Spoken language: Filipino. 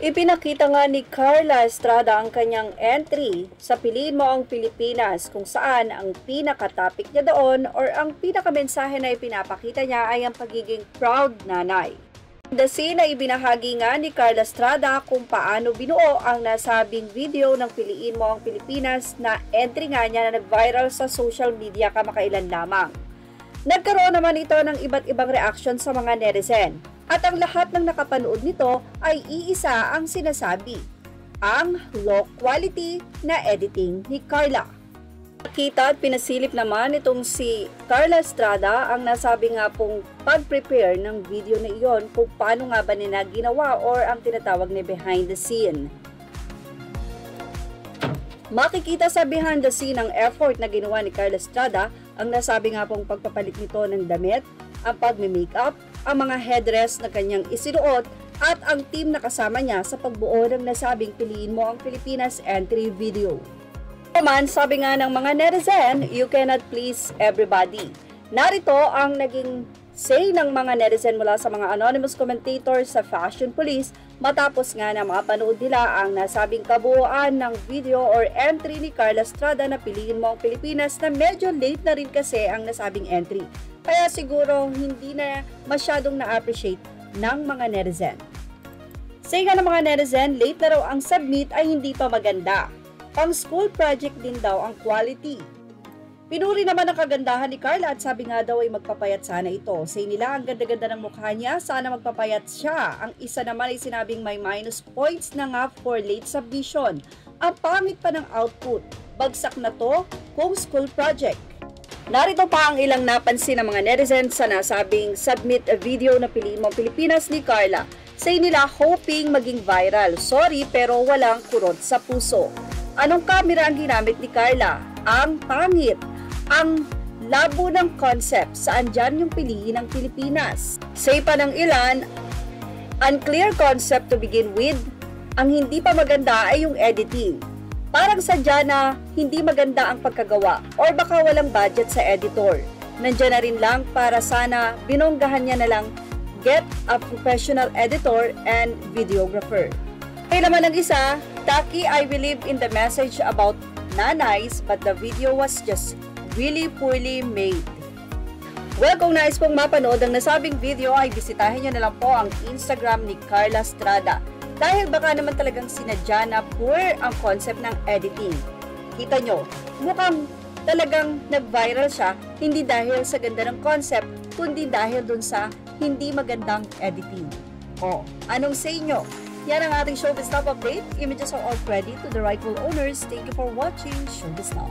Ipinakita nga ni Carla Estrada ang kanyang entry sa Piliin Mo ang Pilipinas kung saan ang pinaka-topic niya doon or ang pinaka-mensahe na ipinapakita niya ay ang pagiging proud nanay. The scene na ibinahagi nga ni Carla Estrada kung paano binuo ang nasabing video ng Piliin Mo ang Pilipinas na entry nga niya na nag-viral sa social media kamakailan lamang. Nagkaroon naman ito ng iba't ibang reaction sa mga netizen. At ang lahat ng nakapanood nito ay iisa ang sinasabi, ang low quality na editing ni Carla. Nakita at pinasilip naman itong si Carla Estrada ang nasabi nga pong pag-prepare ng video na iyon kung paano nga ba nila ginawa or ang tinatawag na behind the scene. Makikita sa behind the scene ang effort na ginawa ni Carla Estrada ang nasabi nga pong pagpapalit nito ng damit, ang pagme-makeup, ang mga headdress na kanyang isinuot at ang team na kasama niya sa pagbuo ng nasabing Piliin Mo ang Pilipinas entry video. Naman, sabi nga ng mga netizen, you cannot please everybody. Narito ang naging say ng mga netizen mula sa mga anonymous commentators sa Fashion Police matapos nga na mapanood nila ang nasabing kabuuan ng video or entry ni Carla Estrada na Piliin Mo ang Pilipinas na medyo late na rin kasi ang nasabing entry. Kaya siguro hindi na masyadong na-appreciate ng mga netizen. Say nga ng mga netizen, late na raw ang submit ay hindi pa maganda. Pang school project din daw ang quality. Pinuri naman ang kagandahan ni Carla at sabi nga daw ay magpapayat sana ito. Say nila ang ganda-ganda ng mukha niya, sana magpapayat siya. Ang isa naman ay sinabing may minus points na nga for late submission. Ang pangit pa ng output. Bagsak na to kung school project. Narito pa ang ilang napansin ng mga netizens sa nasabing submit a video na Piliin Mo ang Pilipinas ni Carla. Say nila hoping maging viral. Sorry pero walang kurot sa puso. Anong camera ang ginamit ni Carla? Ang pangit. Ang labo ng concept saan dyan yung piliin ng Pilipinas. Say pa ng ilan, unclear concept to begin with. Ang hindi pa maganda ay yung editing. Parang sadya na hindi maganda ang pagkagawa or baka walang budget sa editor. Nandiyan na rin lang para sana binonggahan niya na lang get a professional editor and videographer. Kaya naman ang isa, Taki, I believe in the message about nanays but the video was just really poorly made. Well, kung nais pong mapanood ang nasabing video ay bisitahin niyo na lang po ang Instagram ni Carla Estrada. Dahil baka naman talagang sinadya na poor ang concept ng editing. Kita nyo, mukhang talagang nag-viral siya, hindi dahil sa ganda ng concept, kundi dahil dun sa hindi magandang editing. O, anong say nyo? Yan ang ating Showbiz Now update. Images are all ready to the rightful owners. Thank you for watching Showbiz Now.